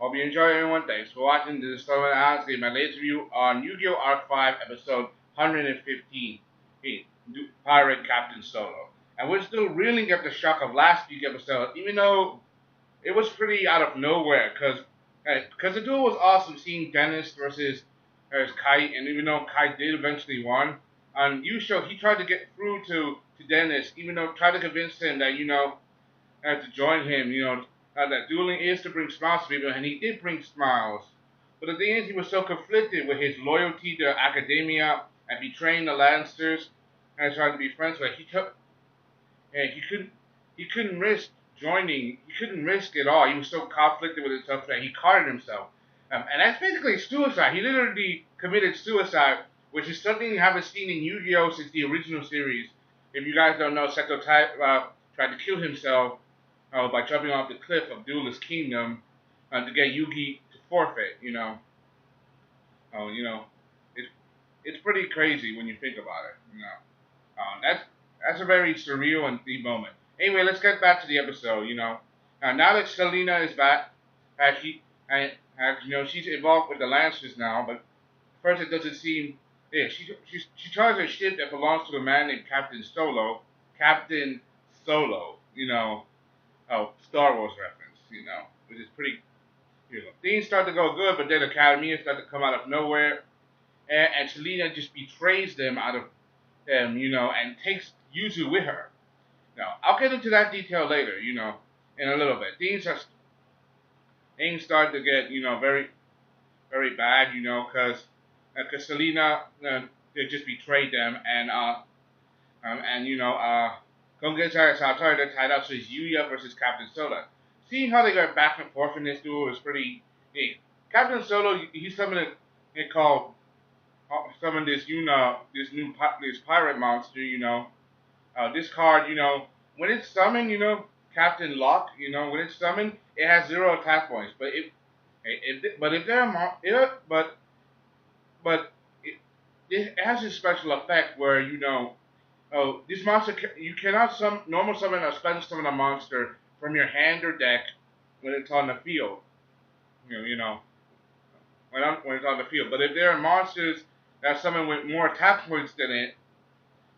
Hope you enjoy, everyone. Thanks for watching. This is Sellavin. I'll give my latest review on Yugioh-Arc 5, episode 115, Pirate Captain Solo. And we're still reeling at the shock of last week's episode, even though it was pretty out of nowhere, because the duel was awesome, seeing Dennis versus Kite, and even though Kite did eventually win, on Yusho, he tried to get through to Dennis, even though tried to convince him that, to join him, that dueling is to bring smiles to people, and he did bring smiles. But at the end, he was so conflicted with his loyalty to Academia and betraying the Lancers and trying to be friends with. He couldn't risk joining. He couldn't risk it all. He was so conflicted with himself that he carded himself, and that's basically suicide. He literally committed suicide, which is something you haven't seen in Yu-Gi-Oh since the original series. If you guys don't know, Seto tried to kill himself by jumping off the cliff of Duelist Kingdom to get Yugi to forfeit. It's pretty crazy when you think about it. That's a very surreal and deep moment. Anyway, let's get back to the episode. Now that Selena is back, she's involved with the Lancers now. But first, it doesn't seem. Yeah, she charges a ship that belongs to a man named Captain Solo. Captain Solo. Star Wars reference. Which is pretty. Things start to go good, but then Acadmia start to come out of nowhere, and Selena just betrays them out of them, and takes Yuzu with her. Now, I'll get into that detail later, in a little bit. Things start to get, very, very bad, because Selena, they just betrayed them, and they're tied up, so it's Yuya versus Captain Solo. Seeing how they got back and forth in this duel is pretty neat. Captain Solo, he summoned this pirate monster, this card, when it's summoned, Captain Lock, when it's summoned, it has 0 attack points. But it has a special effect where this monster you cannot normal summon or special summon a monster from your hand or deck when it's on the field. When it's on the field. But if there are monsters that summon with more attack points than it,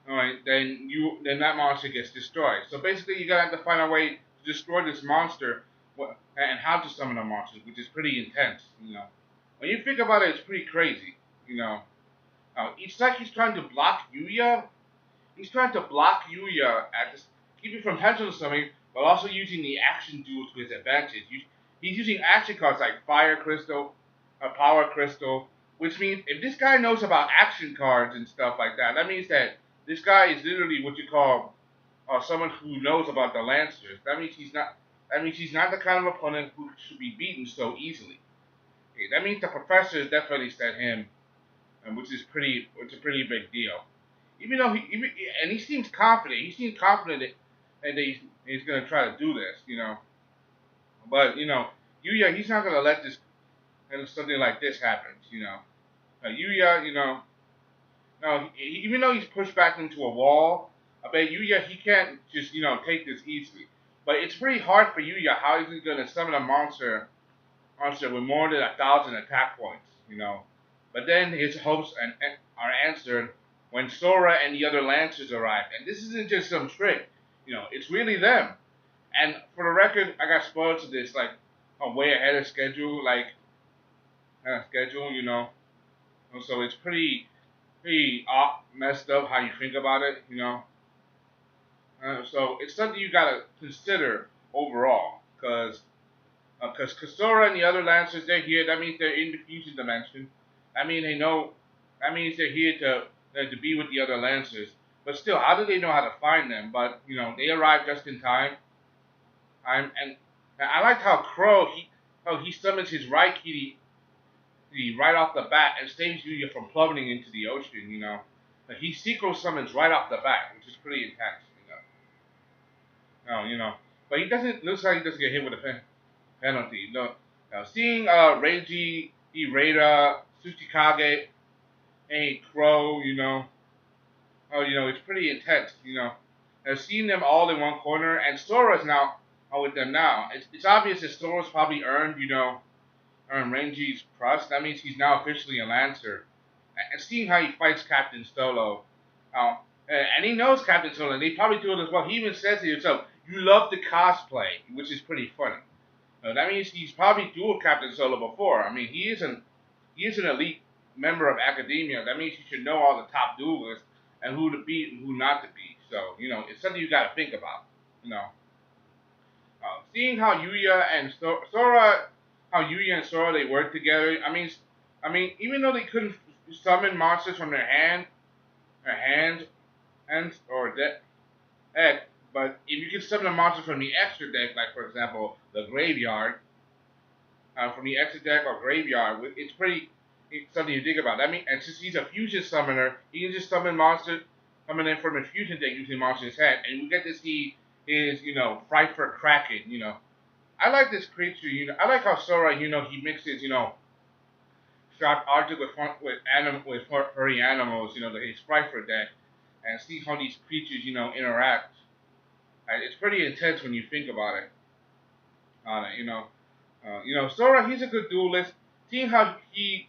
alright, then that monster gets destroyed. So basically, you gotta have to find a way to destroy this monster, and how to summon a monster, which is pretty intense. When you think about it, it's pretty crazy. It's like he's trying to block Yuya. He's trying to block Yuya keep it from potential summoning, but also using the action duel to his advantage. He's using action cards like Fire Crystal, Power Crystal, which means if this guy knows about action cards and stuff like that, that means that this guy is literally what you call someone who knows about the Lancers. That means he's not the kind of opponent who should be beaten so easily. Okay, that means the professor definitely set him, which is a pretty big deal. Even though he seems confident. He seems confident that he's gonna try to do this, But Yuya, he's not gonna let something like this happen, Yuya, even though he's pushed back into a wall, I bet Yuya, he can't just, take this easily. But it's pretty hard for Yuya. How is he going to summon a monster with more than 1,000 attack points, But then his hopes are answered when Sora and the other Lancers arrive. And this isn't just some trick, it's really them. And for the record, I got spoiled to this, like, way ahead of schedule, So it's pretty messed up how you think about it, So it's something you gotta consider overall, because Sora and the other Lancers, they're here. That means they're in the fusion dimension. That means they're here to be with the other Lancers. But still, how do they know how to find them? But they arrive just in time. And I like how Crow he summons his right key right off the bat and saves Yuya from plummeting into the ocean, He synchro summons right off the bat, which is pretty intense, But looks like he doesn't get hit with a penalty. No. Now, seeing Reiji, Ireda, Tsuchikage, and Crow, it's pretty intense, Now, seeing them all in one corner, and Sora's now with them now. It's obvious that Sora's probably earned, earn Renji's trust. That means he's now officially a Lancer. And seeing how he fights Captain Solo, and he knows Captain Solo, and they probably do it as well. He even says to himself, "You love to cosplay," which is pretty funny. That means he's probably dueled Captain Solo before. I mean, he is an elite member of Academia. That means he should know all the top duelists and who to beat and who not to beat. So it's something you got to think about. You know, seeing how Yuya and Sora, how Yuya and Sora they work together. Even though they couldn't summon monsters from their hands or deck, but if you can summon a monster from the extra deck, like for example the graveyard, from the extra deck or graveyard, it's something you think about. And since he's a fusion summoner, he can just summon monsters coming in from a fusion deck using monster's head, and we get to see his, Fright for Kraken. I like this creature. I like how Sora, he mixes, sharp object with furry animals. His Fright for deck, and see how these creatures, interact. It's pretty intense when you think about it. Sora, he's a good duelist. Seeing how he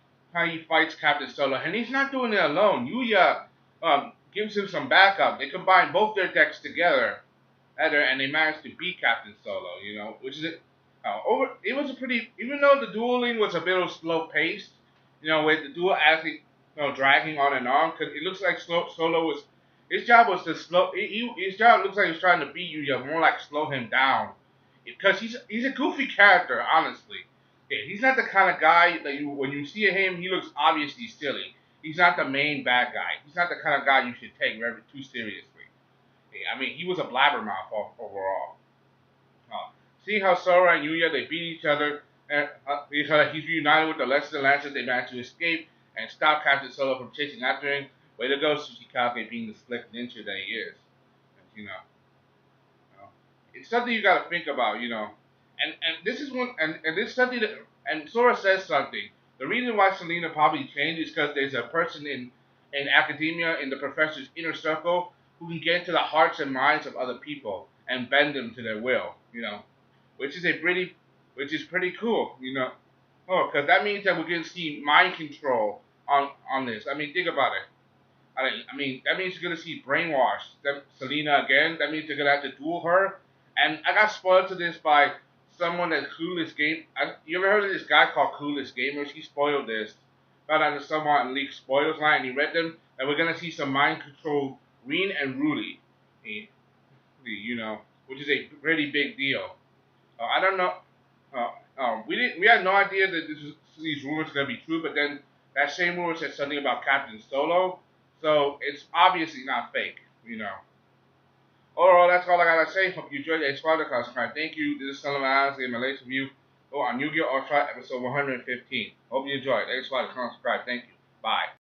fights Captain Solo, and he's not doing it alone. Yuya gives him some backup. They combine both their decks together, and they managed to beat Captain Solo. Which is it. It was a pretty, even though the dueling was a bit slow paced, with the duel actually, dragging on and on, because it looks like Solo was, his job was to slow. His job looks like he was trying to beat Yuya, more like slow him down, because he's a goofy character, honestly. Yeah, he's not the kind of guy that when you see him, he looks obviously silly. He's not the main bad guy. He's not the kind of guy you should take too seriously. Yeah, he was a blabbermouth overall. Seeing how Sora and Yuya they beat each other, and he's reunited with the rest of the Lancers, they managed to escape and stop Captain Solo from chasing after him. Way to go, Tsuchikage, being the slick ninja that he is. It's something you got to think about, And this is this is something that, and Sora says something. The reason why Selena probably changed is because there's a person in Academia, in the professor's inner circle, who can get into the hearts and minds of other people and bend them to their will, which is which is pretty cool. Because that means that we're going to see mind control on this. Think about it. That means you're going to see brainwash Selena again. That means they're going to have to duel her. And I got spoiled to this by someone at Clueless Game. You ever heard of this guy called Clueless Gamers? He spoiled this. Found out that someone leaked spoilers line and he read them. And we're going to see some mind control Reen and Rudy. Which is a pretty big deal. I don't know. We had no idea that these rumors are going to be true, but then that same rumor said something about Captain Solo. So it's obviously not fake, Overall, that's all I gotta say. Hope you enjoyed the X-Fighter subscribe. Thank you. This is Sellavin giving my latest review on Yu-Gi-Oh! Episode 115. Hope you enjoyed. X-Fighter subscribe. Thank you. Bye.